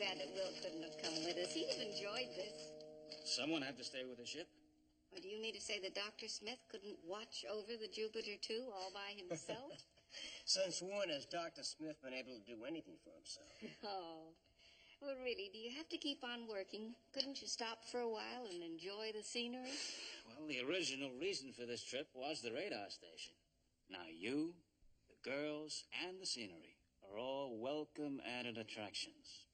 bad that Will couldn't have come with us. He'd have enjoyed this. Someone had to stay with the ship. Or do you mean to say that Dr. Smith couldn't watch over the Jupiter 2 all by himself? Since when has Dr. Smith been able to do anything for himself? Oh. Well, really, do you have to keep on working? Couldn't you stop for a while and enjoy the scenery? Well, the original reason for this trip was the radar station. Now you, the girls, and the scenery are all welcome added attractions.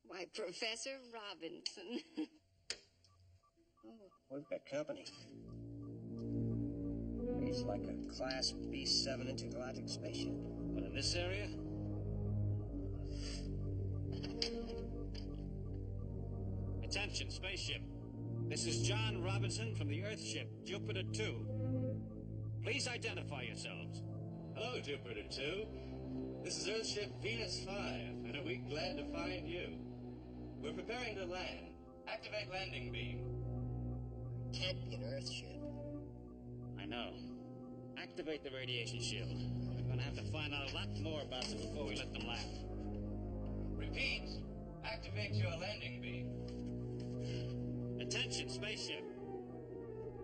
Why, Professor Robinson. Oh, we've got company. He's like a Class B-7 intergalactic spaceship. But in this area? Attention, spaceship. This is John Robinson from the Earth ship, Jupiter 2. Please identify yourselves. Hello, Jupiter 2. This is Earthship Venus 5, and are we glad to find you. We're preparing to land. Activate landing beam. Can't be an Earthship. I know. Activate the radiation shield. We're going to have to find out a lot more about them before we let them land. Repeat. Activate your landing beam. Attention, spaceship.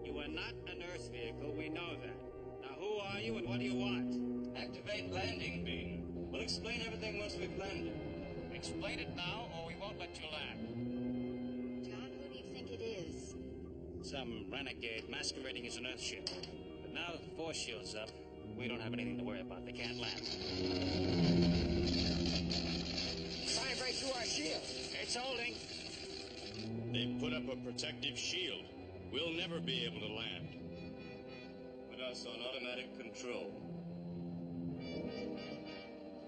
You are not an Earth vehicle, we know that. Now, who are you and what do you want? Activate landing beam. We'll explain everything once we've landed. Explain it now, or we won't let you land. John, who do you think it is? Some renegade masquerading as an Earth ship. But now that the force shield's up, we don't have anything to worry about. They can't land. Try and break through our shield. It's holding. They've put up a protective shield. We'll never be able to land. Put us on automatic control.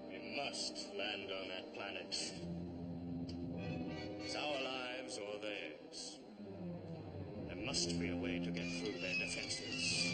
We must land on that planet. It's our lives or theirs. There must be a way to get through their defenses.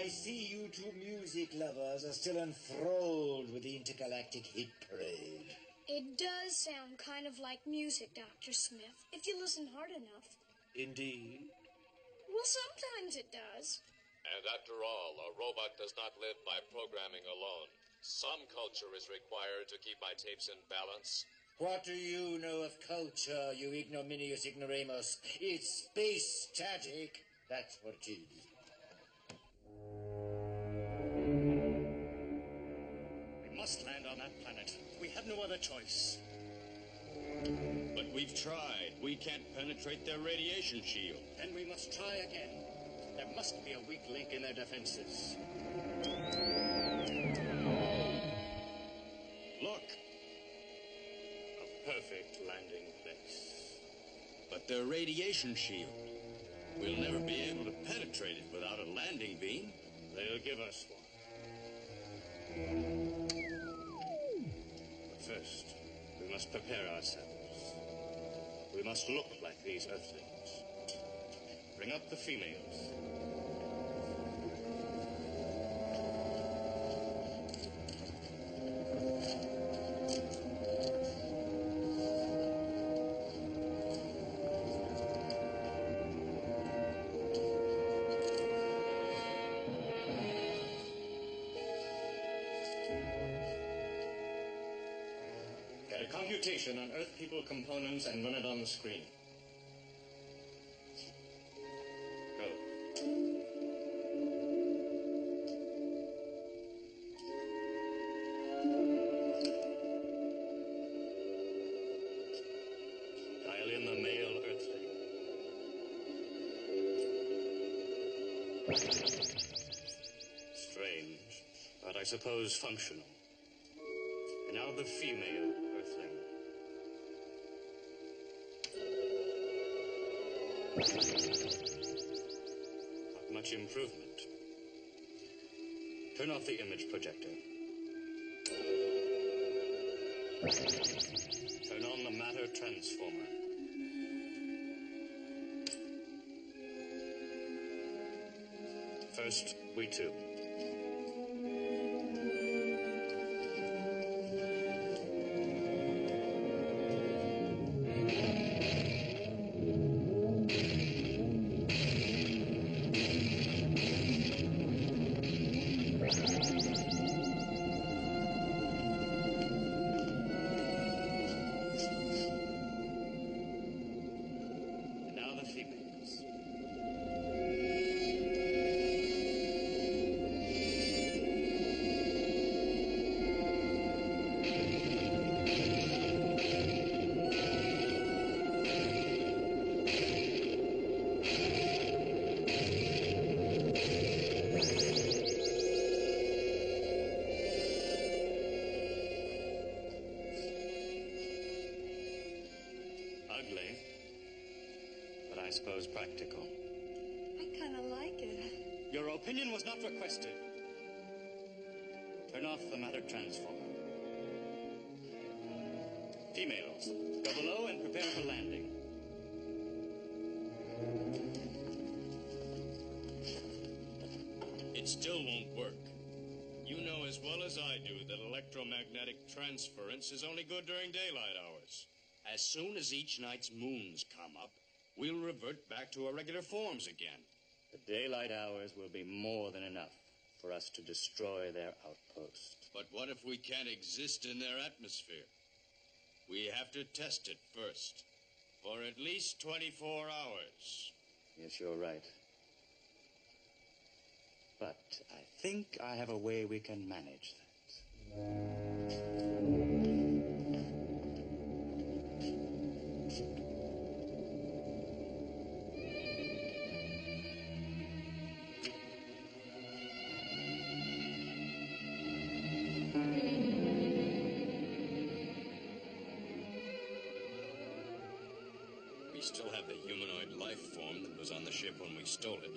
I see you two music lovers are still enthralled with the intergalactic hit parade. It does sound kind of like music, Dr. Smith, if you listen hard enough. Indeed. Well, sometimes it does. And after all, a robot does not live by programming alone. Some culture is required to keep my tapes in balance. What do you know of culture, you ignominious ignoramus? It's space static. That's what it is. We must land on that planet. We have no other choice. But we've tried. We can't penetrate their radiation shield. Then we must try again. There must be a weak link in their defenses. Look. A perfect landing place. But their radiation shield. We'll never be able to penetrate it without a landing beam. They'll give us one. But first, we must prepare ourselves. We must look like these Earthlings. Bring up the females. a computation on Earth people components and run it on the screen. Go. Dial in the male Earthling. Strange, but I suppose functional. And now the female Earthling. Not much improvement. Turn off the image projector. Turn on the matter transformer. First, we two. Now the females. Ugly, but I suppose practical. I kind of like it. Your opinion was not requested. Turn off the matter transformer. Females, go below and prepare for landing. It still won't work. You know as well as I do that electromagnetic transference is only good during daylight hours. As soon as each night's moons come up, we'll revert back to our regular forms again. The daylight hours will be more than enough for us to destroy their outpost. But what if we can't exist in their atmosphere? We have to test it first. For at least 24 hours. Yes, you're right. But I think I have a way we can manage that. We still have the humanoid life form that was on the ship when we stole it.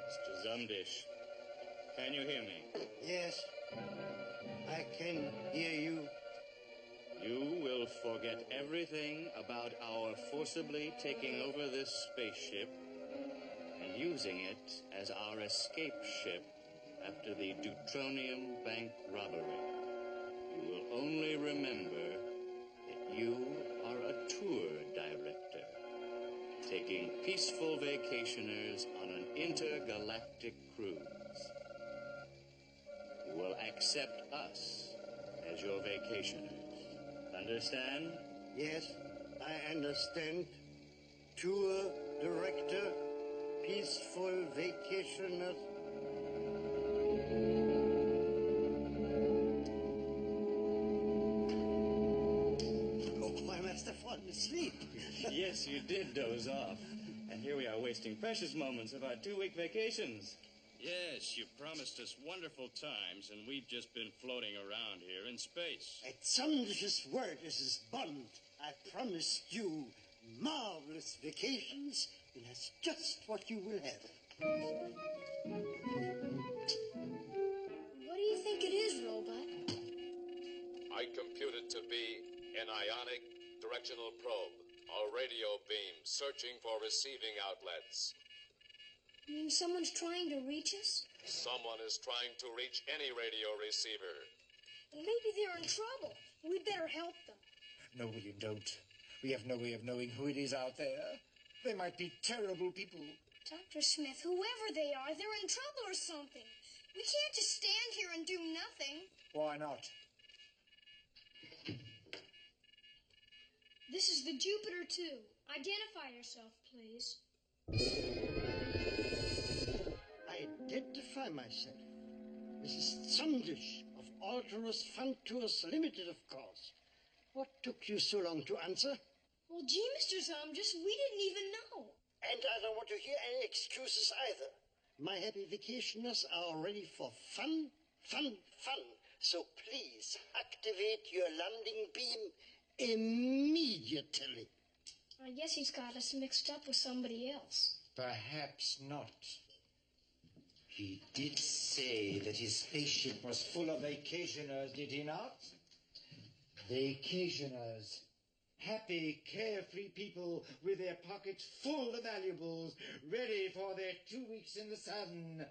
Mr. Zumdish, can you hear me? Yes, I can hear you. You will forget everything about our forcibly taking over this spaceship and using it as our escape ship after the Deutronium Bank robbery. You will only remember that you are a tour director, taking peaceful vacationers on an intergalactic cruise. You will accept us as your vacationers. Understand? Yes, I understand. Tour director, peaceful vacationer. Oh, I must have fallen asleep. Yes, you did doze off. And here we are wasting precious moments of our 2-week vacations. Yes, you promised us wonderful times, and we've just been floating around here in space. At Zumdish's word, Mrs. Bond, I promised you marvelous vacations, and that's just what you will have. What do you think it is, Robot? I compute it to be an ionic directional probe, a radio beam searching for receiving outlets. You mean someone's trying to reach us? Someone is trying to reach any radio receiver. Maybe they're in trouble. We'd better help them. No, William, don't. We have no way of knowing who it is out there. They might be terrible people. Dr. Smith, whoever they are, they're in trouble or something. We can't just stand here and do nothing. Why not? This is the Jupiter 2. Identify yourself, please. Identify myself. This is Sundish of Alterous Fun Tours Limited, of course. What took you so long to answer? Well, gee, Mr. Zumdish, we didn't even know. And I don't want to hear any excuses either. My happy vacationers are ready for fun, fun, fun. So please activate your landing beam immediately. I guess he's got us mixed up with somebody else. Perhaps not. He did say that his spaceship was full of vacationers, did he not? Vacationers. Happy, carefree people with their pockets full of valuables, ready for their 2 weeks in the sun.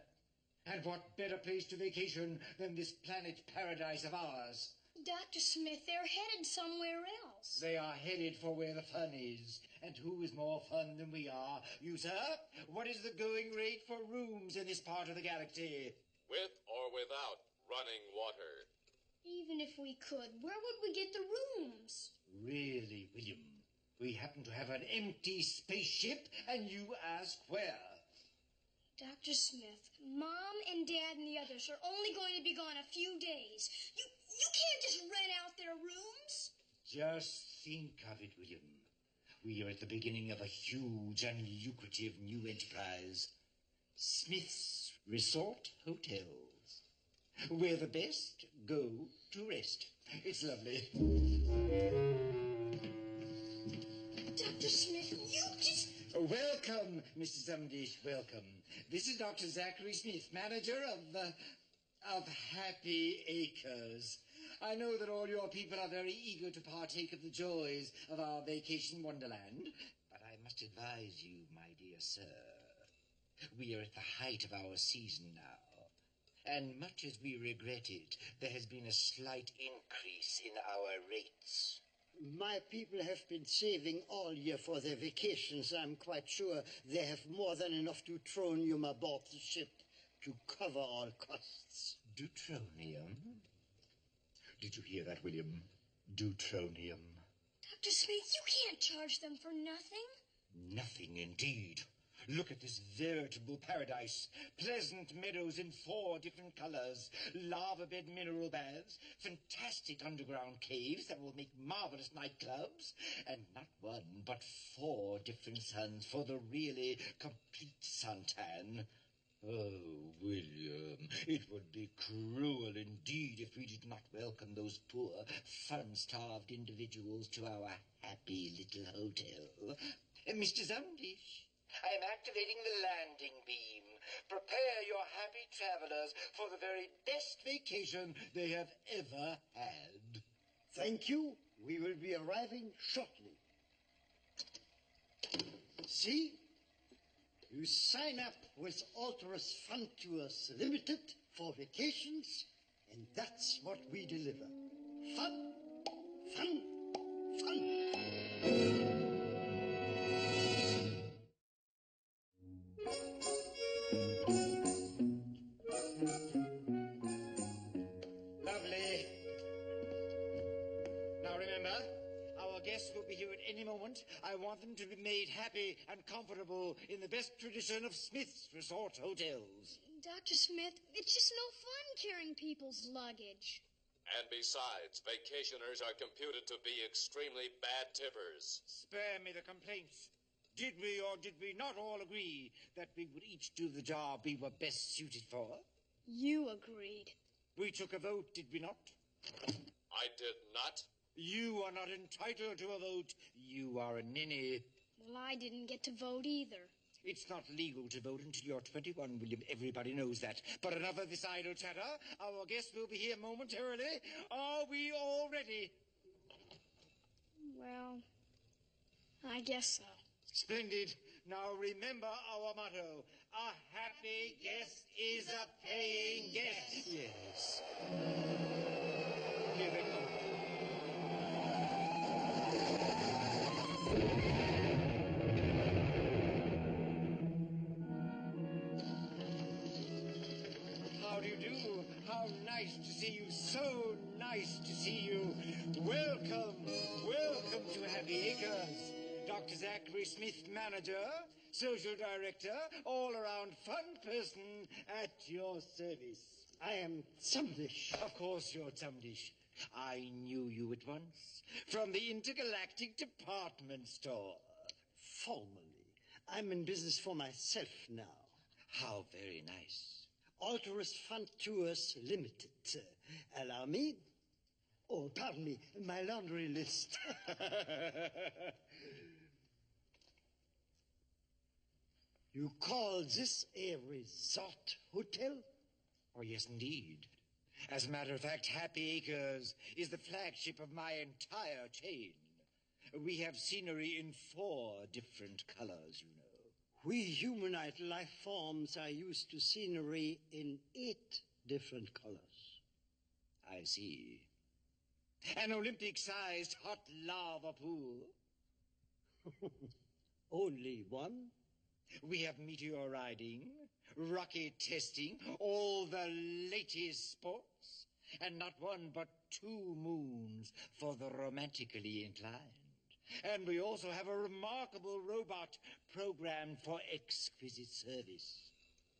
And what better place to vacation than this planet paradise of ours? Dr. Smith, they're headed somewhere else. They are headed for where the fun is. And who is more fun than we are? You, sir? What is the going rate for rooms in this part of the galaxy? With or without running water. Even if we could, where would we get the rooms? Really, William? We happen to have an empty spaceship, and you ask where? Dr. Smith, Mom and Dad and the others are only going to be gone a few days. You can't just rent out their rooms. Just think of it, William. We are at the beginning of a huge and lucrative new enterprise. Smith's Resort Hotels, where the best go to rest. It's lovely. Dr. Smith, you just... Welcome, Mrs. Zumdish, welcome. This is Dr. Zachary Smith, manager of Happy Acres. I know that all your people are very eager to partake of the joys of our vacation wonderland, but I must advise you, my dear sir, we are at the height of our season now, and much as we regret it, there has been a slight increase in our rates. My people have been saving all year for their vacations. I'm quite sure they have more than enough deutronium aboard the ship to cover all costs. Deutronium? Did you hear that, William? Deutronium. Dr. Smith, you can't charge them for nothing. Nothing indeed. Look at this veritable paradise. Pleasant meadows in 4 different colors, lava bed mineral baths, fantastic underground caves that will make marvelous nightclubs, and not 1 but 4 different suns for the really complete suntan. Oh, William, it would be cruel indeed if we did not welcome those poor, fun-starved individuals to our happy little hotel. Mr. Zumdish, I am activating the landing beam. Prepare your happy travelers for the very best vacation they have ever had. Thank you. We will be arriving shortly. See? You sign up with Alterous Fun Tours Limited for vacations, and that's what we deliver. Fun, fun, fun. Lovely. Now remember, our guests will be here at any moment. I want them to be made happy and comfortable in the best tradition of Smith's Resort Hotels. Dr. Smith, it's just no fun carrying people's luggage. And besides, vacationers are computed to be extremely bad tippers. Spare me the complaints. Did we or did we not all agree that we would each do the job we were best suited for? You agreed. We took a vote, did we not? I did not. You are not entitled to a vote. You are a ninny. Well, I didn't get to vote either. It's not legal to vote until you're 21, William. Everybody knows that. But enough of this idle chatter. Our guests will be here momentarily. Are we all ready? Well, I guess so. Splendid. Now remember our motto. A happy guest is a paying guest. Yes. Here they come. How do you do? How nice to see you. So nice to see you. Welcome. Welcome to Happy Acres. Dr. Zachary Smith, manager, social director, all-around fun person at your service. I am Zumdish. Of course you're Zumdish. I knew you at once. From the Intergalactic Department Store. Formerly. I'm in business for myself now. How very nice. Alterous Fun Tours Limited. Allow me? Oh, pardon me, my laundry list. You call this a resort hotel? Oh, yes, indeed. As a matter of fact, Happy Acres is the flagship of my entire chain. We have scenery in 4 different colors, you know. We humanoid life forms are used to scenery in 8 different colors. I see. An Olympic-sized hot lava pool. Only one? We have meteor riding, rocket testing, all the latest sports, and not one but 2 moons for the romantically inclined. And we also have a remarkable robot programmed for exquisite service.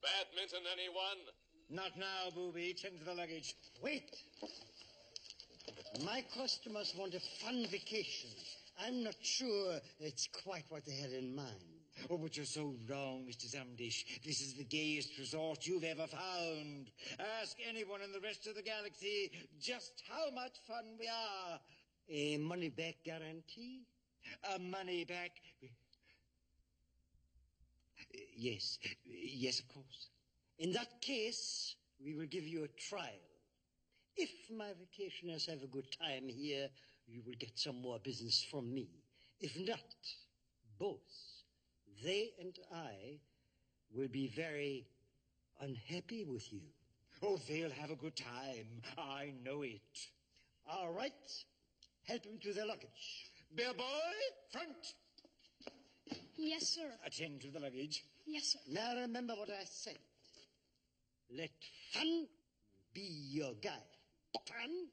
Badminton, anyone? Not now, booby. Tend to the luggage. Wait! My customers want a fun vacation. I'm not sure it's quite what they had in mind. Oh, but you're so wrong, Mr. Zumdish. This is the gayest resort you've ever found. Ask anyone in the rest of the galaxy just how much fun we are. A money-back guarantee? A money-back... Yes, of course. In that case, we will give you a trial. If my vacationers have a good time here, you will get some more business from me. If not, both they and I will be very unhappy with you. Oh, they'll have a good time. I know it. All right. Help him to the luggage. Bellboy, front. Yes, sir. Attend to the luggage. Yes, sir. Now remember what I said. Let fun be your guide. Fun.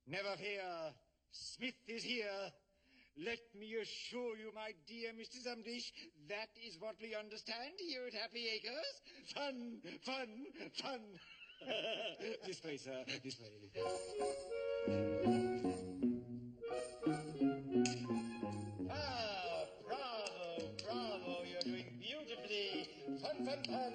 Never fear. Smith is here. Let me assure you, my dear Mr. Zumdish, that is what we understand here at Happy Acres. Fun. This way, sir. This way. Ah, bravo. You're doing beautifully. Fun. Fun.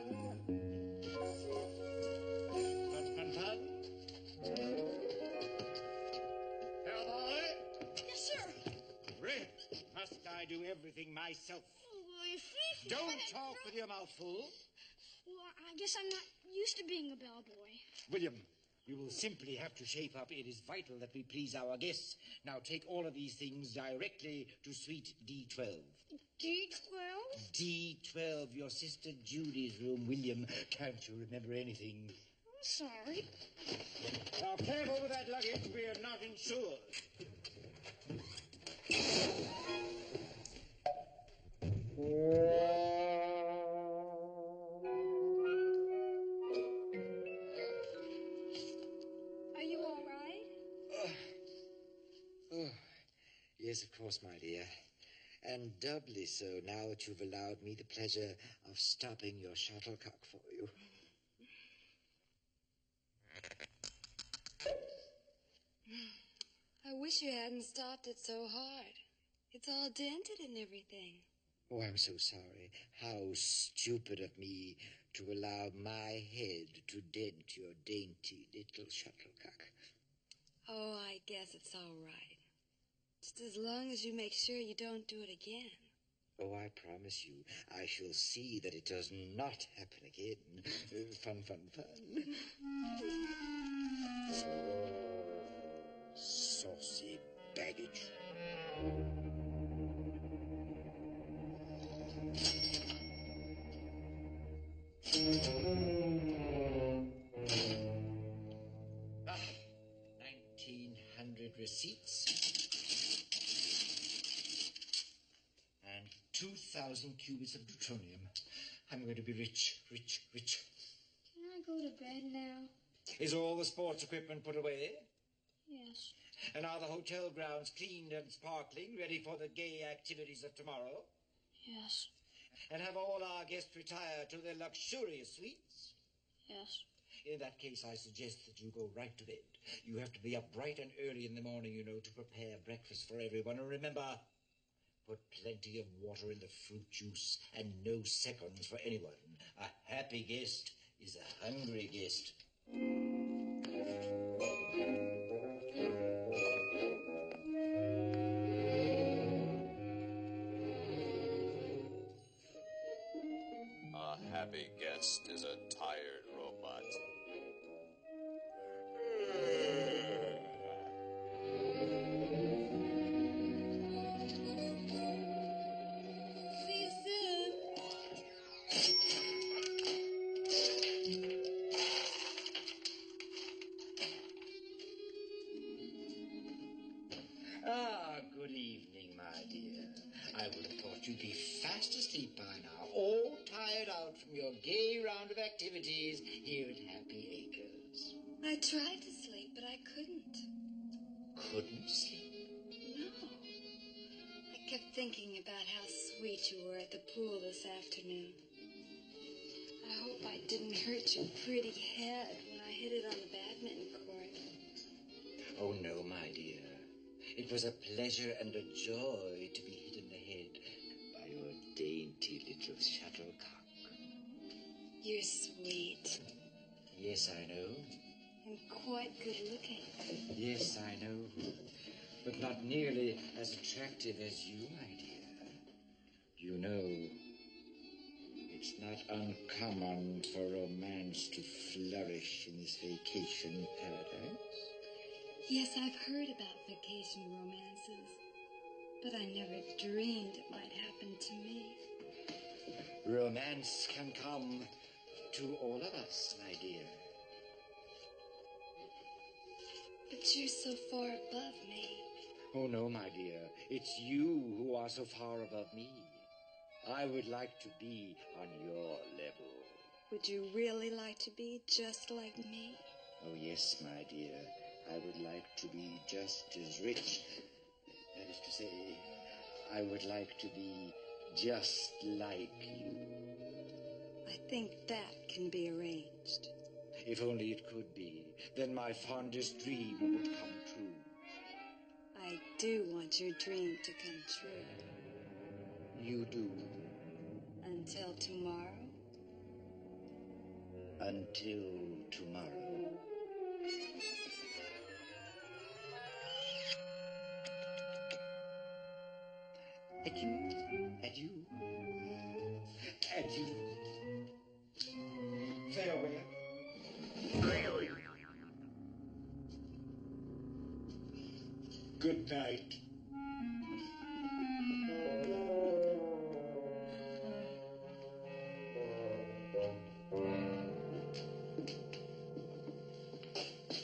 Bellboy. Yes, sir. Really? Must I do everything myself? Well, if we... Don't talk with your mouth full. Well, I guess I'm not used to being a bellboy. William, you will simply have to shape up. It is vital that we please our guests. Now take all of these things directly to suite D12. D12? D12, your sister Julie's room, William. Can't you remember anything? I'm sorry. Now careful with that luggage. We are not insured. Are you all right? Yes, of course, my dear. And doubly so now that you've allowed me the pleasure of stopping your shuttlecock for you. I wish you hadn't stopped it so hard. It's all dented and everything. Oh, I'm so sorry. How stupid of me to allow my head to dent your dainty little shuttlecock. Oh, I guess it's all right. Just as long as you make sure you don't do it again. Oh, I promise you, I shall see that it does not happen again. Fun. Saucy baggage. receipts. And 2,000 cubits of plutonium. I'm going to be rich, rich, rich. Can I go to bed now? Is all the sports equipment put away? Yes. And are the hotel grounds cleaned and sparkling, ready for the gay activities of tomorrow? Yes. And have all our guests retired to their luxurious suites? Yes. In that case, I suggest that you go right to bed. You have to be up bright and early in the morning, you know, to prepare breakfast for everyone. And remember, put plenty of water in the fruit juice and no seconds for anyone. A happy guest is a hungry guest. A happy guest is a tired robot. See you soon. Ah, good evening, my dear. I would have thought you'd be fast asleep by now, all tired out from your gay round of activities here at Happy Acres. I tried to sleep, but I couldn't. Couldn't sleep? No. I kept thinking about how sweet you were at the pool this afternoon. I hope I didn't hurt your pretty head when I hit it on the badminton court. Oh, no, my dear. It was a pleasure and a joy to be hit in the head by your dainty little shuttlecock. You're sweet. Yes, I know. And quite good looking. Yes, I know. But not nearly as attractive as you, my dear. You know, it's not uncommon for romance to flourish in this vacation paradise. Yes, I've heard about vacation romances, but I never dreamed it might happen to me. Romance can come to all of us, my dear. But you're so far above me. Oh, no, my dear. It's you who are so far above me. I would like to be on your level. Would you really like to be just like me? Oh, yes, my dear. I would like to be just as rich. That is to say, I would like to be just like you. I think that can be arranged. If only it could be. Then my fondest dream would come true. I do want your dream to come true. You do. Until tomorrow? Until tomorrow. Adieu, adieu, adieu. Farewell. Good night.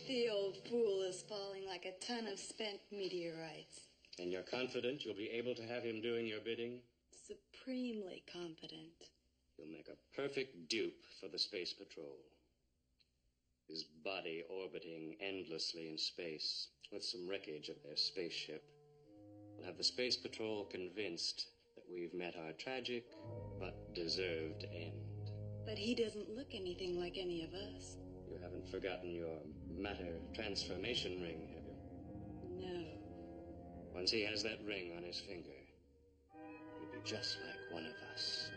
The old fool is falling like a ton of spent meteorites. And you're confident you'll be able to have him doing your bidding? Supremely confident. He'll make a perfect dupe for the Space Patrol. His body orbiting endlessly in space with some wreckage of their spaceship will have the Space Patrol convinced that we've met our tragic but deserved end. But he doesn't look anything like any of us. You haven't forgotten your matter transformation ring, have you? No. Once he has that ring on his finger, he'll be just like one of us.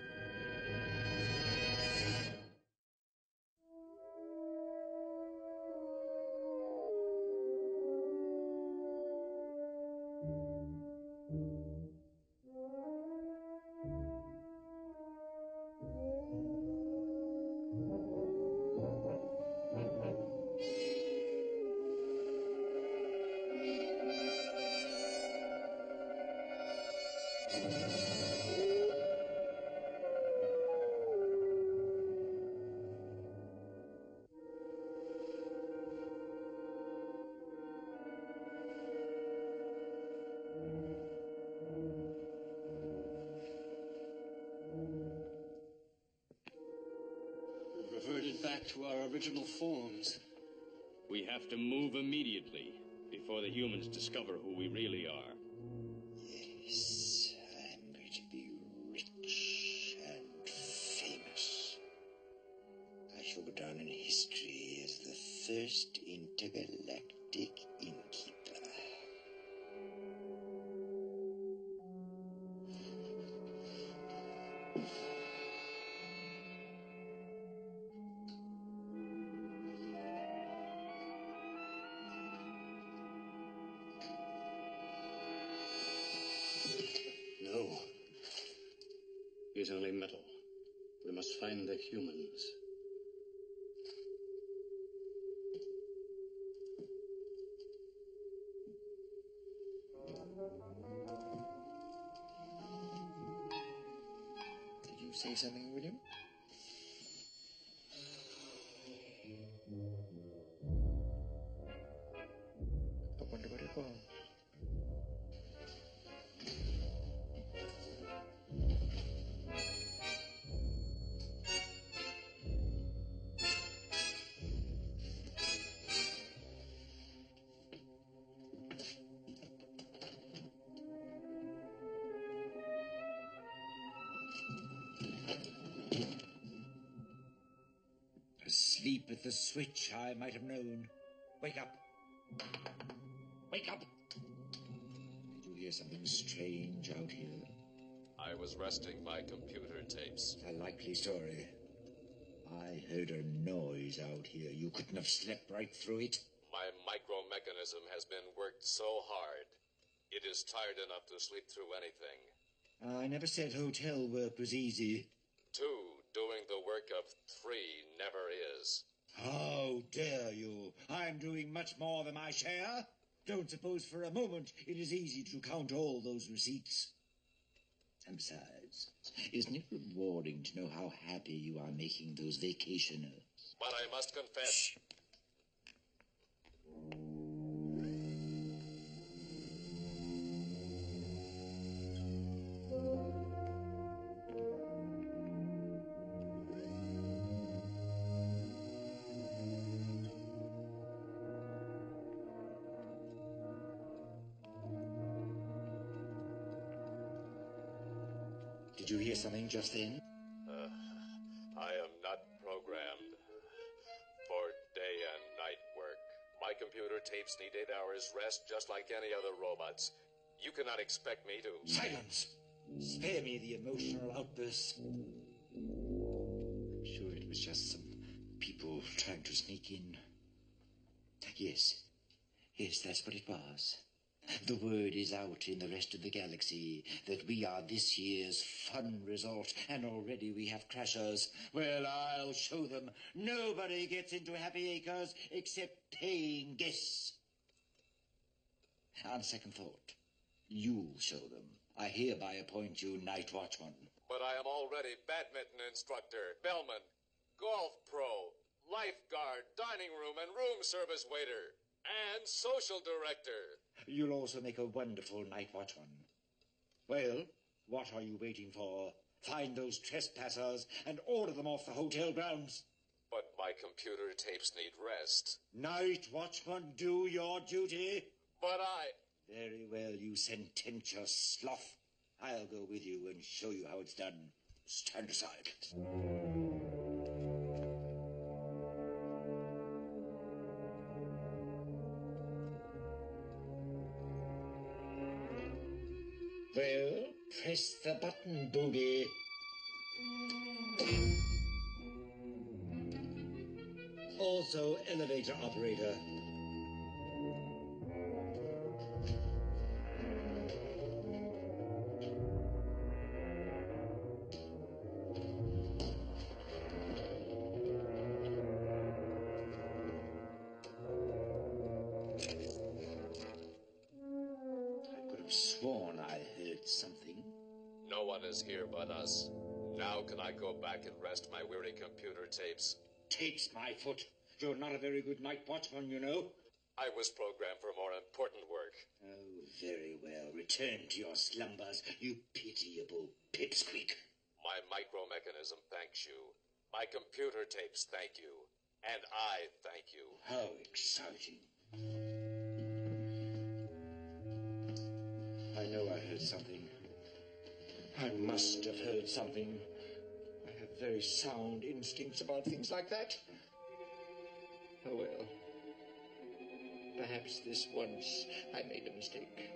revert back to our original forms. We have to move immediately before the humans discover who we really are. Yes, I'm going to be rich and famous. I shall go down in history as the first intergalactic innkeeper. No. It's only metal. We must find the humans. Did you say something, William? I wonder what it was. Asleep at the switch, I might have known. Wake up. Wake up. Did you hear something strange out here? I was resting my computer tapes. A likely story. I heard a noise out here. You couldn't have slept right through it. My micro-mechanism has been worked so hard. It is tired enough to sleep through anything. I never said hotel work was easy. 2, doing the work of 3 never is. How dare you? I'm doing much more than my share. Don't suppose for a moment it is easy to count all those receipts. And besides, isn't it rewarding to know how happy you are making those vacationers? But I must confess... Shh. Did you hear something just then? I am not programmed for day and night work. My computer tapes need 8 hours rest just like any other robots. You cannot expect me to... Silence! Spare me the emotional outbursts. I'm sure it was just some people trying to sneak in. Yes, that's what it was. The word is out in the rest of the galaxy that we are this year's fun resort, and already we have crashers. Well, I'll show them. Nobody gets into Happy Acres except paying guests. On second thought, you'll show them. I hereby appoint you night watchman. But I am already badminton instructor, bellman, golf pro, lifeguard, dining room and room service waiter, and social director. You'll also make a wonderful night watchman. Well, what are you waiting for? Find those trespassers and order them off the hotel grounds. But my computer tapes need rest. Night watchman, do your duty. But I... Very well, you sententious sloth. I'll go with you and show you how it's done. Stand aside. Well, press the button, booby. Also, elevator operator. Sworn I heard something. No one is here but us. Now can I go back and rest my weary computer tapes? Takes my foot. You're not a very good night watchman, you know. I was programmed for more important work. Oh, very well. Return to your slumbers, you pitiable pipsqueak. My micro-mechanism thanks you. My computer tapes thank you. And I thank you. How exciting. I know I heard something. I must have heard something. I have very sound instincts about things like that. Oh well. Perhaps this once I made a mistake.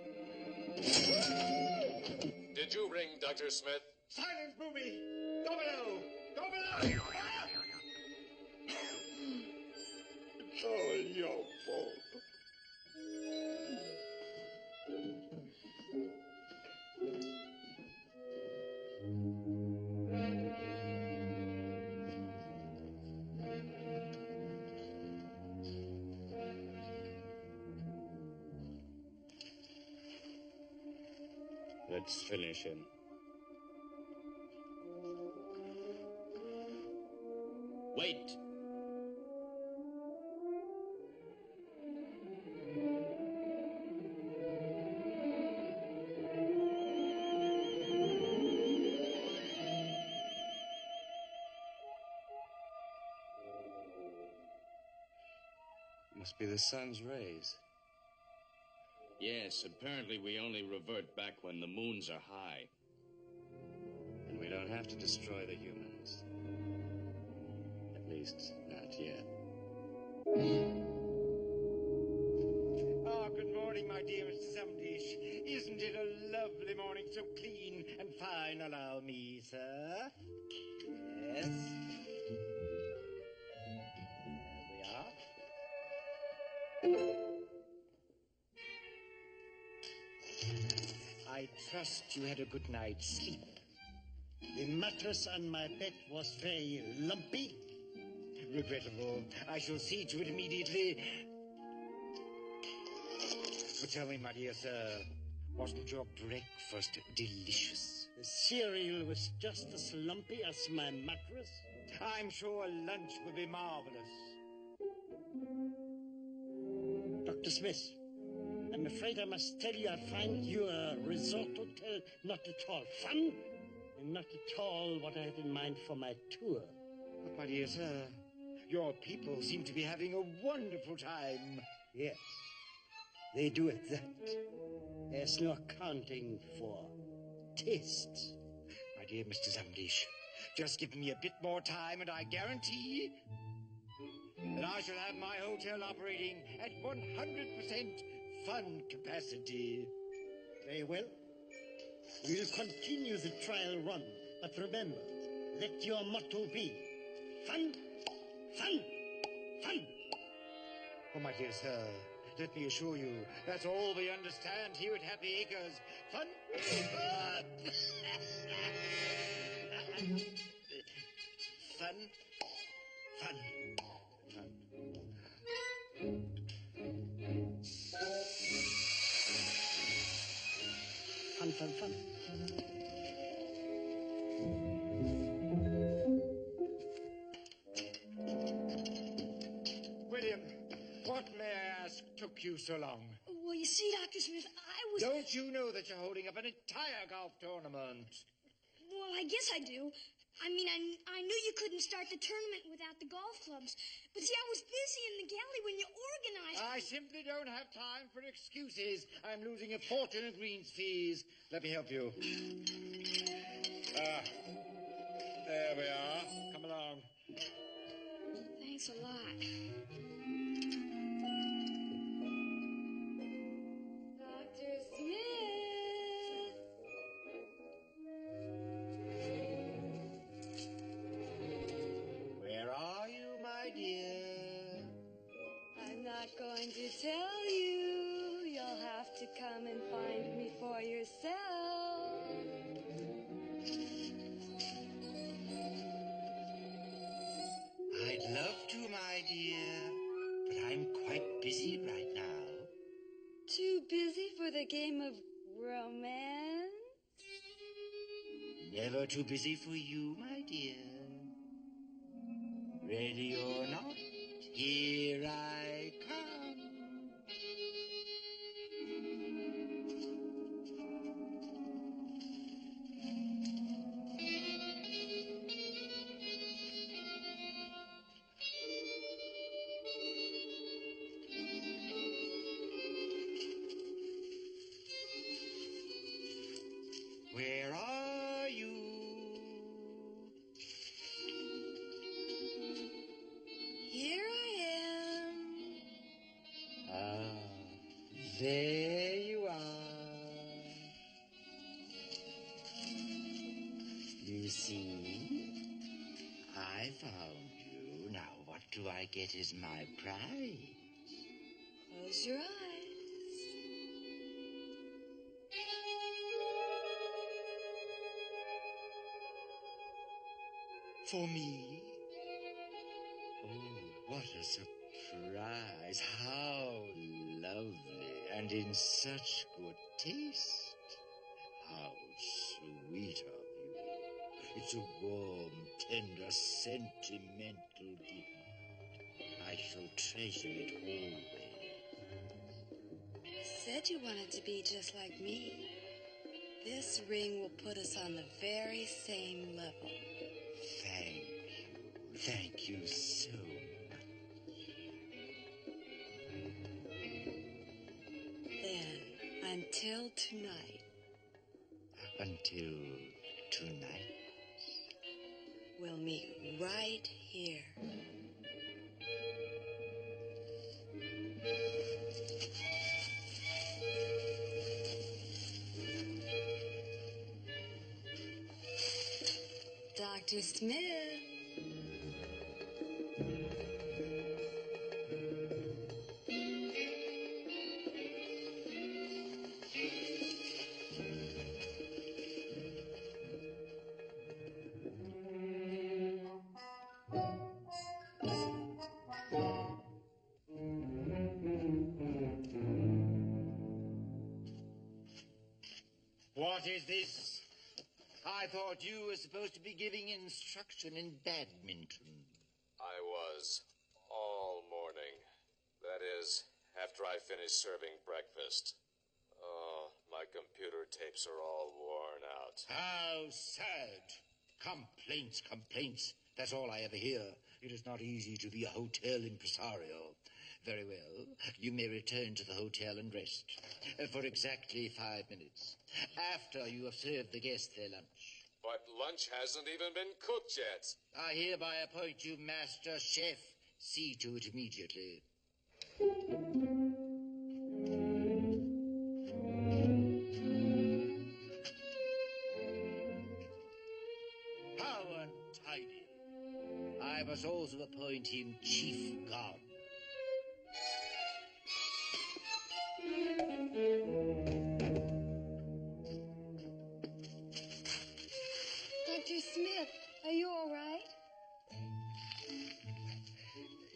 Did you ring Dr. Smith? Silence, booby! Go below! Go below! It's all your fault. Let's finish him. Wait! Must be the sun's rays. Yes, apparently we only revert back when the moons are high. And we don't have to destroy the humans. At least, not yet. Ah, good morning, my dear Mr. Sumdish. Isn't it a lovely morning, so clean and fine, allow me, sir? Yes. There we are. I trust you had a good night's sleep. The mattress on my bed was very lumpy. Regrettable. I shall see to it immediately. But tell me, my dear sir, wasn't your breakfast delicious? The cereal was just as lumpy as my mattress. I'm sure lunch will be marvelous. Dr. Smith, I'm afraid I must tell you I find your resort hotel not at all fun and not at all what I had in mind for my tour. But, my dear sir, your people seem to be having a wonderful time. Yes, they do at that. There's no accounting for taste. My dear Mr. Zamdish, just give me a bit more time and I guarantee that I shall have my hotel operating at 100% fun capacity. Very well. We'll continue the trial run. But remember, let your motto be fun, fun, fun. Oh, my dear sir, let me assure you, that's all we understand here at Happy Acres. Fun. Fun. Fun. Fun, fun, fun. William, what, may I ask, took you so long? Well, you see, Dr. Smith, I was... Don't you know that you're holding up an entire golf tournament? Well, I guess I do. I mean, I knew you couldn't start the tournament without the golf clubs. But see, I was busy in the galley when you organized... I simply don't have time for excuses. I'm losing a fortune in greens fees. Let me help you. There we are. Come along. Thanks a lot. Dr. Smith! Where are you, my dear? I'm not going to tell you. You'll have to come and find me for yourself. I'd love to, my dear, but I'm quite busy right now. Too busy for the game of romance? Never too busy for you, my dear. Ready or not, here I come. There you are. You see? I found you. Now what do I get as my prize? Close your eyes. For me? Oh, what a surprise. How lovely. And in such good taste. How sweet of you. It's a warm, tender, sentimental gift. I shall treasure it always. Said you wanted to be just like me. This ring will put us on the very same level. Thank you. Thank you so much. Then, until tonight. Until tonight? We'll meet right here. Dr. Smith. What is this? I thought you were supposed to be giving instruction in badminton. I was. All morning. That is, after I finished serving breakfast. Oh, my computer tapes are all worn out. How sad. Complaints, complaints. That's all I ever hear. It is not easy to be a hotel impresario. Very well. You may return to the hotel and rest. For exactly 5 minutes. After you have served the guests their lunch. But lunch hasn't even been cooked yet. I hereby appoint you master chef. See to it immediately. How untidy. I must also appoint him chief gardener. Dr. Smith, are you all right?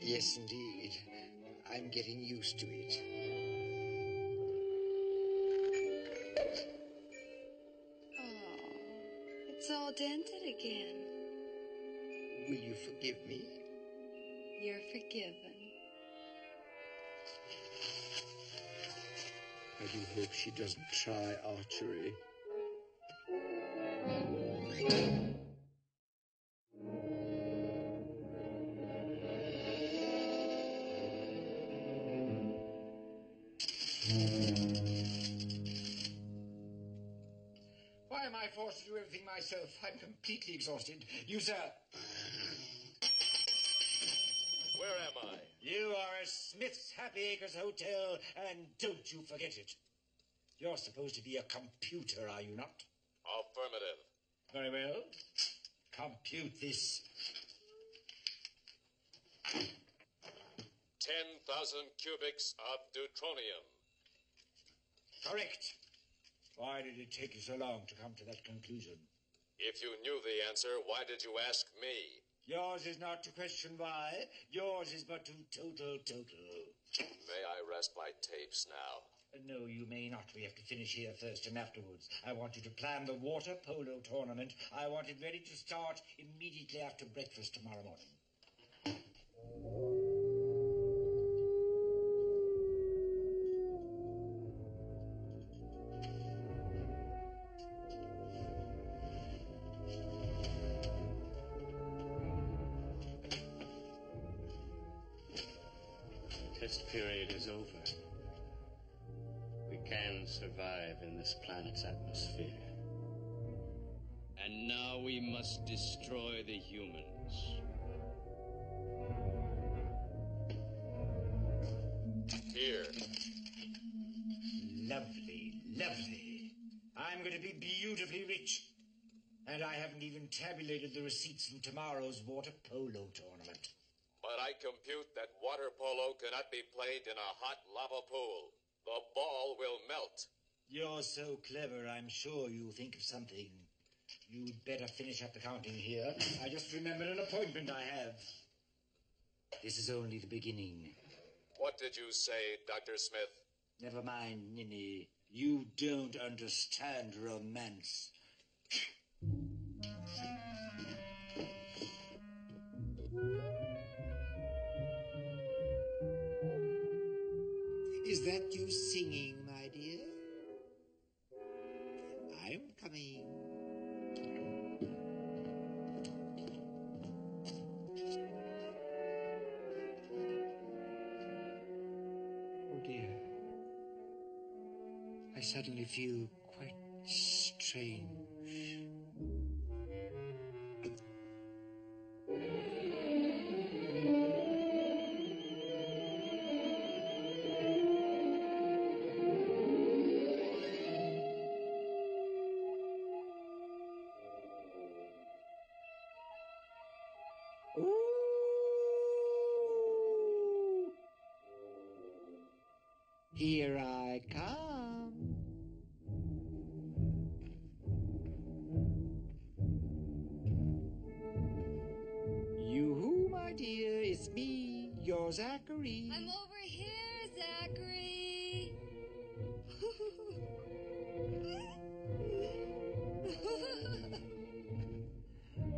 Yes, indeed. I'm getting used to it. Oh, it's all dented again. Will you forgive me? You're forgiven. I do hope she doesn't try archery. Why am I forced to do everything myself? I'm completely exhausted. You, sir. Where am I? You are at Smith's Happy Acres Hotel, and don't you forget it. You're supposed to be a computer, are you not? Affirmative. Very well. Compute this. 10,000 cubics of deuteronium. Correct. Why did it take you so long to come to that conclusion? If you knew the answer, why did you ask me? Yours is not to question why. Yours is but to total. May I rest my tapes now? No, you may not. We have to finish here first and afterwards. I want you to plan the water polo tournament. I want it ready to start immediately after breakfast tomorrow morning. Test period is over. We can survive in this planet's atmosphere. And now we must destroy the humans. Here. lovely, lovely. I'm going to be beautifully rich. And I haven't even tabulated the receipts from tomorrow's water polo tournament. But I compute that water polo cannot be played in a hot lava pool. The ball will melt. You're so clever, I'm sure you'll think of something. You'd better finish up the counting here. I just remembered an appointment I have. This is only the beginning. What did you say, Dr. Smith? Never mind, Ninny. You don't understand romance. Is that you singing, my dear? I'm coming. Oh dear. I suddenly feel quite strange. Here I come. You, my dear, it's me, your Zachary. I'm over here, Zachary.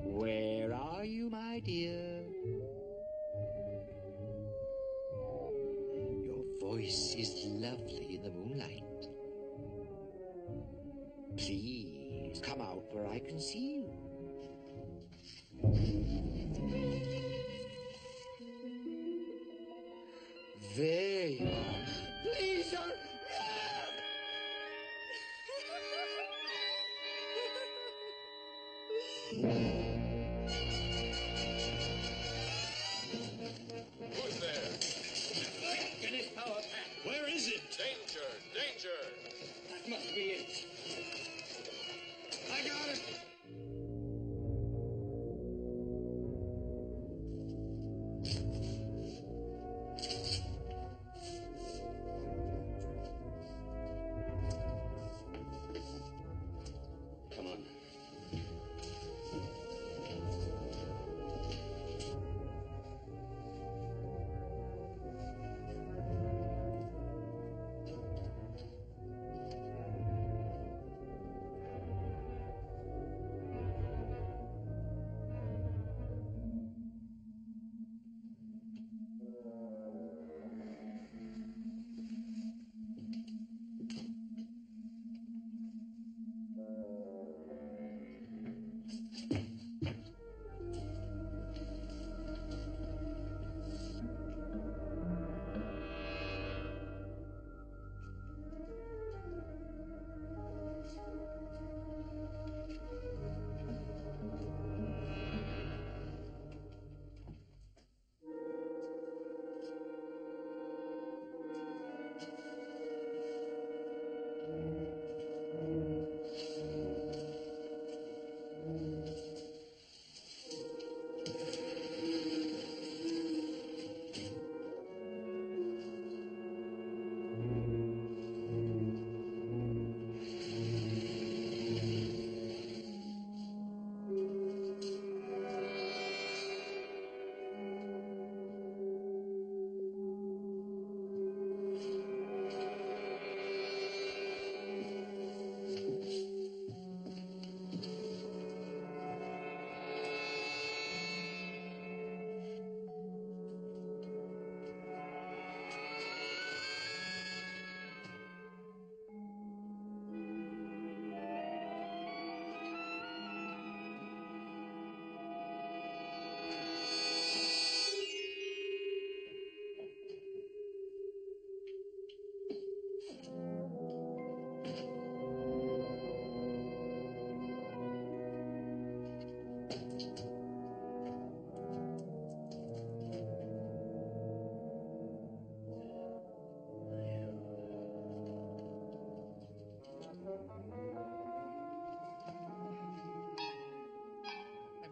Where are you, my dear? Your voice is lovely in the moonlight. Please, come out where I can see you. There you are. Please don't... Who's there? Get his power pack. Where is it? Danger! Danger! That must be it. I got it. Come on.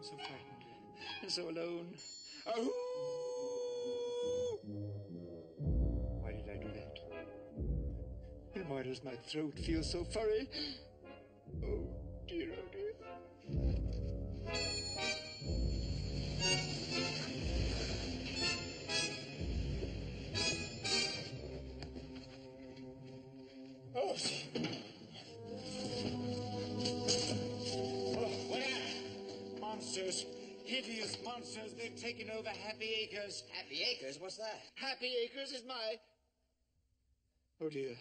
so frightened and so alone. Oh! Why did I do that? And why does my throat feel so furry? Oh dear, oh dear. Oh, what are monsters? Hideous monsters. They've taken over Happy Acres. Happy Acres? What's that? Happy Acres is my... Oh, dear.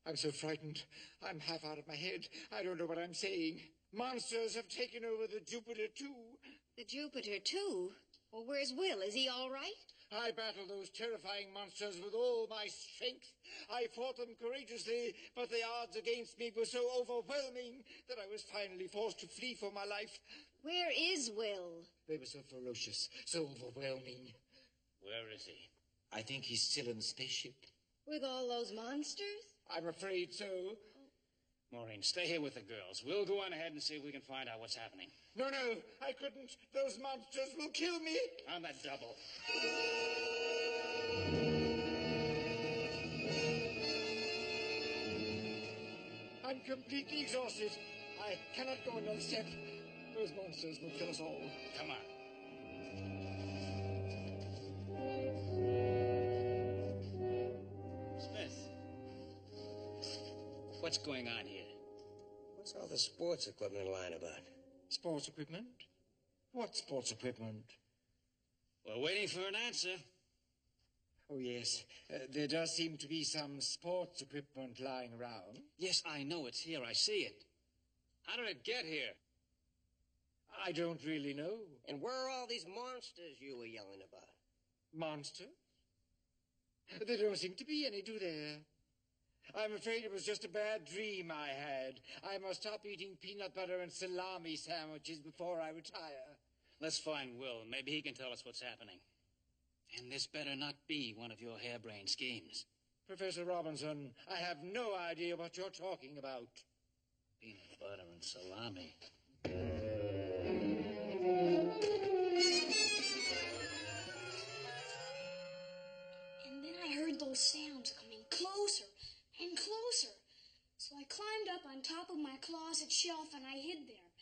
I'm so frightened. I'm half out of my head. I don't know what I'm saying. Monsters have taken over the Jupiter, too. The Jupiter, too? Well, where's Will? Is he all right? I battled those terrifying monsters with all my strength. I fought them courageously, but the odds against me were so overwhelming that I was finally forced to flee for my life. Where is Will? They were so ferocious, so overwhelming. Where is he? I think he's still in the spaceship. With all those monsters? I'm afraid so. Maureen, stay here with the girls. We'll go on ahead and see if we can find out what's happening. No, I couldn't. Those monsters will kill me. On that double. I'm completely exhausted. I cannot go another step. Those monsters will kill us all. Come on. Smith. What's going on here? What's all the sports equipment line about? Sports equipment? What sports equipment? We're waiting for an answer. Oh, yes. There does seem to be some sports equipment lying around. Yes, I know it's here. I see it. How did it get here? I don't really know. And where are all these monsters you were yelling about? Monsters? There don't seem to be any, do there? I'm afraid it was just a bad dream I had. I must stop eating peanut butter and salami sandwiches before I retire. Let's find Will. Maybe he can tell us what's happening. And this better not be one of your harebrained schemes. Professor Robinson, I have no idea what you're talking about. Peanut butter and salami. And then I heard those sounds coming closer and closer. So I climbed up on top of my closet shelf and I hid there.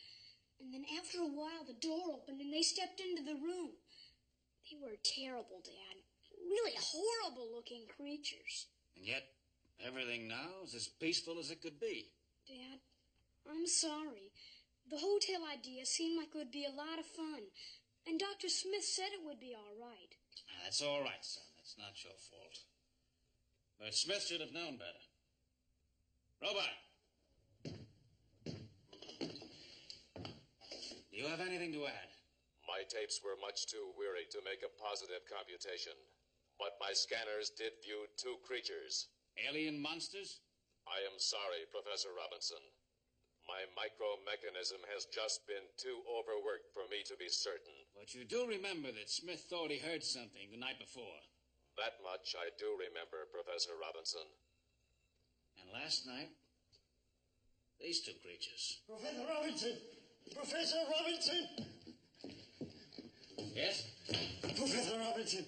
And then after a while, the door opened and they stepped into the room. They were terrible, Dad. Really horrible-looking creatures. And yet, everything now is as peaceful as it could be. Dad, I'm sorry. The hotel idea seemed like it would be a lot of fun. And Dr. Smith said it would be all right. That's all right, son. That's not your fault. But Smith should have known better. Robot! Do you have anything to add? My tapes were much too weary to make a positive computation, but my scanners did view two creatures. Alien monsters? I am sorry, Professor Robinson. My micro-mechanism has just been too overworked for me to be certain. But you do remember that Smith thought he heard something the night before. That much I do remember, Professor Robinson. And last night, these two creatures. Professor Robinson! Professor Robinson! Yes? Professor Robinson,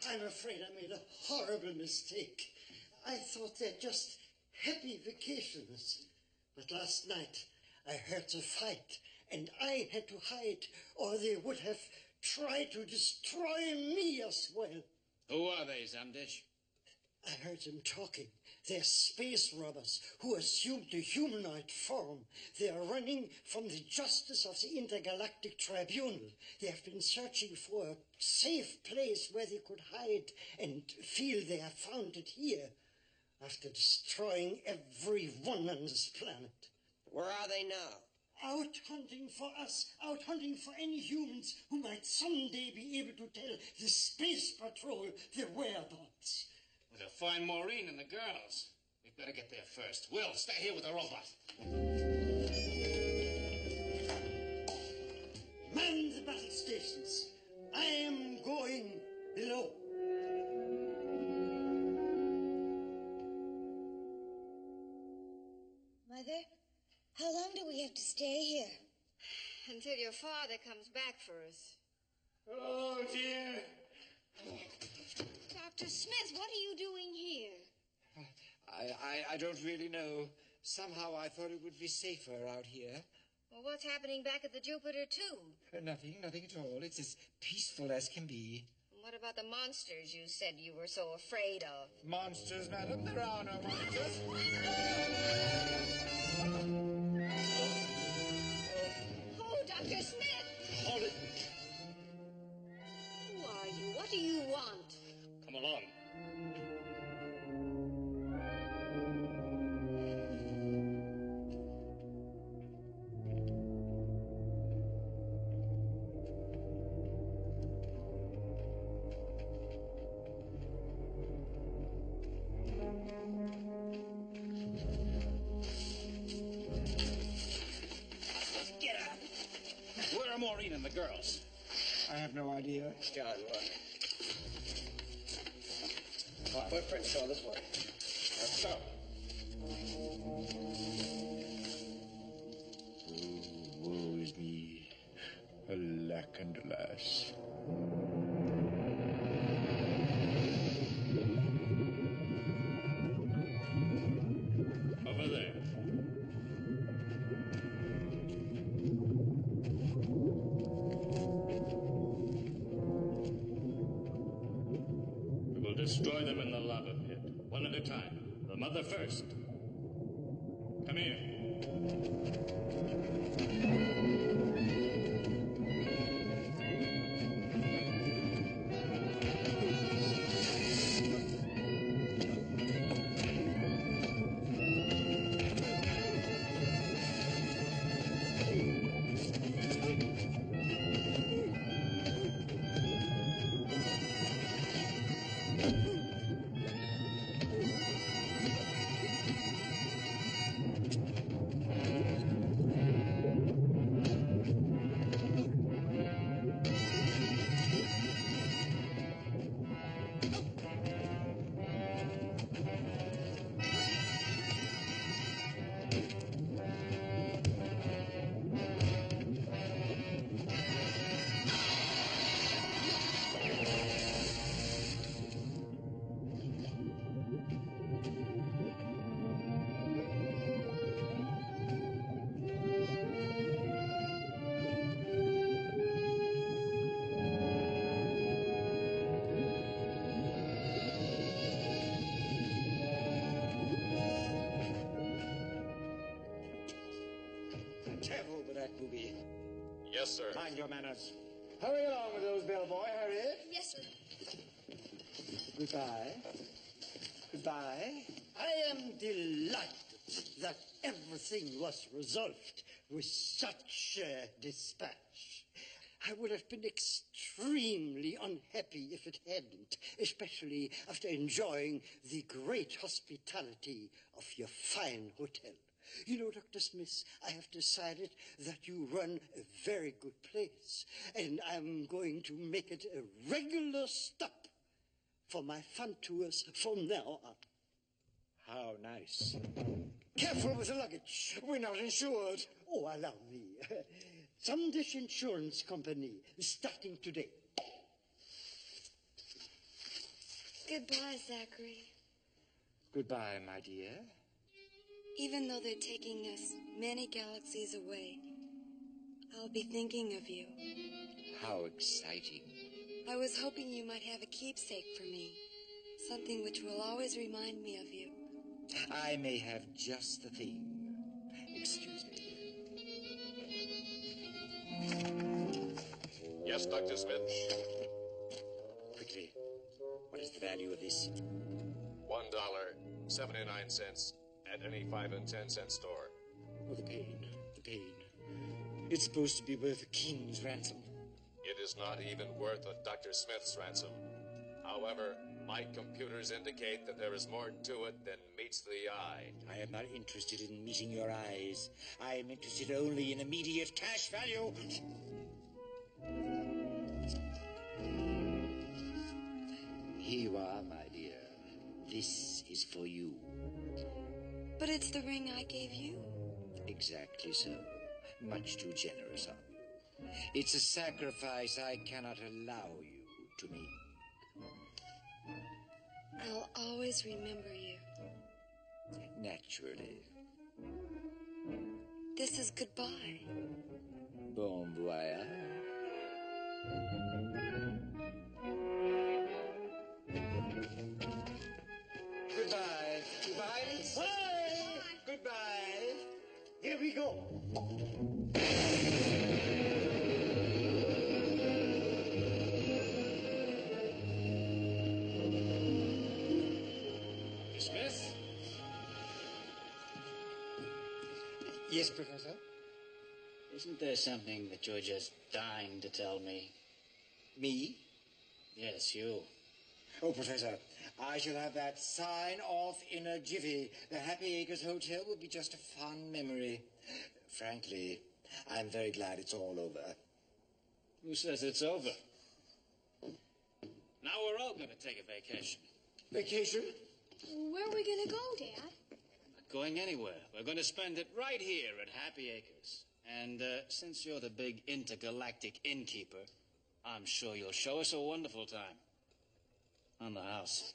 I'm afraid I made a horrible mistake. I thought they're just happy vacations. But last night, I heard a fight, and I had to hide, or they would have tried to destroy me as well. Who are they, Zamdish? I heard them talking. They're space robbers who assumed a humanoid form. They are running from the justice of the Intergalactic Tribunal. They have been searching for a safe place where they could hide and feel they have found it here after destroying everyone on this planet. Where are they now? Out hunting for us, out hunting for any humans who might someday be able to tell the Space Patrol their whereabouts. They'll find Maureen and the girls. We'd better get there first. Will, stay here with the robot. Man the battle stations. I am going below. Mother, how long do we have to stay here? Until till your father comes back for us. Oh, dear. Dr. Smith, what are you doing here? I don't really know. Somehow I thought it would be safer out here. Well, what's happening back at the Jupiter, too? Nothing at all. It's as peaceful as can be. What about the monsters you said you were so afraid of? Monsters, madam? There are no monsters. Oh, Dr. Smith! Hold it. Who are you? What do you want? Come along. Get out! Where are Maureen and the girls? I have no idea. John, look. Footprints go this way. Let's go. Woe is me. Alack and alas. Over there. We will destroy them in the lava pit, one at a time. The mother first. Come here. Careful with that booby. Yes, sir. Mind your manners. Hurry along with those bellboy, Harriet. Yes, sir. Goodbye. Goodbye. I am delighted that everything was resolved with such dispatch. I would have been extremely unhappy if it hadn't, especially after enjoying the great hospitality of your fine hotel. You know, Dr. Smith, I have decided that you run a very good place, and I'm going to make it a regular stop for my fun tours from now on. How nice. Careful with the luggage. We're not insured. Oh, allow me. Sundish Insurance Company, starting today. Goodbye, Zachary. Goodbye, my dear. Even though they're taking us many galaxies away, I'll be thinking of you. How exciting. I was hoping you might have a keepsake for me, something which will always remind me of you. I may have just the thing. Excuse me. Yes, Dr. Smith? Quickly, what is the value of this? $1.79 at any 5 and 10 cent store. Oh, the pain. It's supposed to be worth a king's ransom. It is not even worth a Dr. Smith's ransom. However, my computers indicate that there is more to it than meets the eye. I am not interested in meeting your eyes. I am interested only in immediate cash value. Here you are, my dear. This is for you. But it's the ring I gave you. Exactly so. Much too generous of you. It's a sacrifice I cannot allow you to make. I'll always remember you. Naturally. This is goodbye. Bon voyage. Goodbye. Goodbye. Bye! Goodbye. Here we go. Smith? Yes, Professor? Isn't there something that you're just dying to tell me? Me? Yes, you. Oh, Professor, I shall have that sign off in a jiffy. The Happy Acres Hotel will be just a fond memory. Frankly, I'm very glad it's all over. Who says it's over? Now we're all going to take a vacation. Vacation? Where are we going to go, Dad? Not going anywhere. We're going to spend it right here at Happy Acres. And since you're the big intergalactic innkeeper, I'm sure you'll show us a wonderful time. On the house.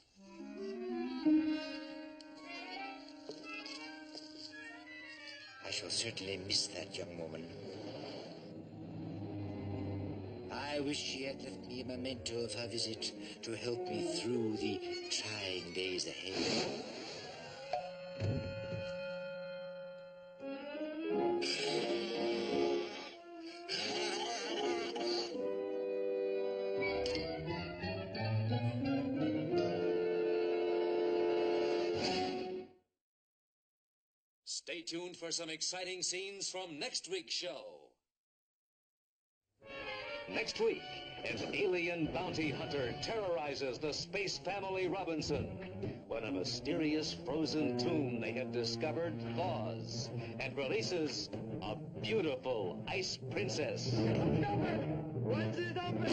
I shall certainly miss that young woman. I wish she had left me a memento of her visit to help me through the trying days ahead. Stay tuned for some exciting scenes from next week's show. Next week, an alien bounty hunter terrorizes the space family Robinson when a mysterious frozen tomb they have discovered thaws and releases a beautiful ice princess. What's it open?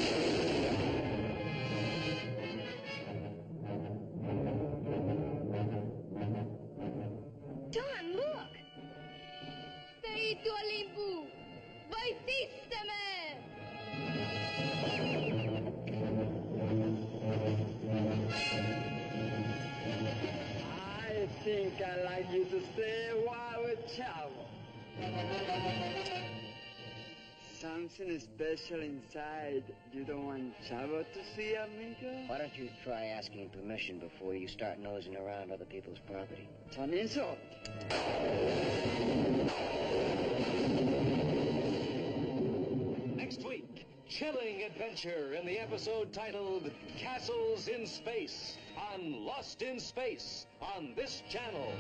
Don, look! Spiritu Olimpu! Baitisteme! I think I'd like you to stay a while with Chavo. Something special inside. You don't want Chavo to see, amigo? Why don't you try asking permission before you start nosing around other people's property? It's an insult. Next week, chilling adventure in the episode titled Castles in Space on Lost in Space on this channel.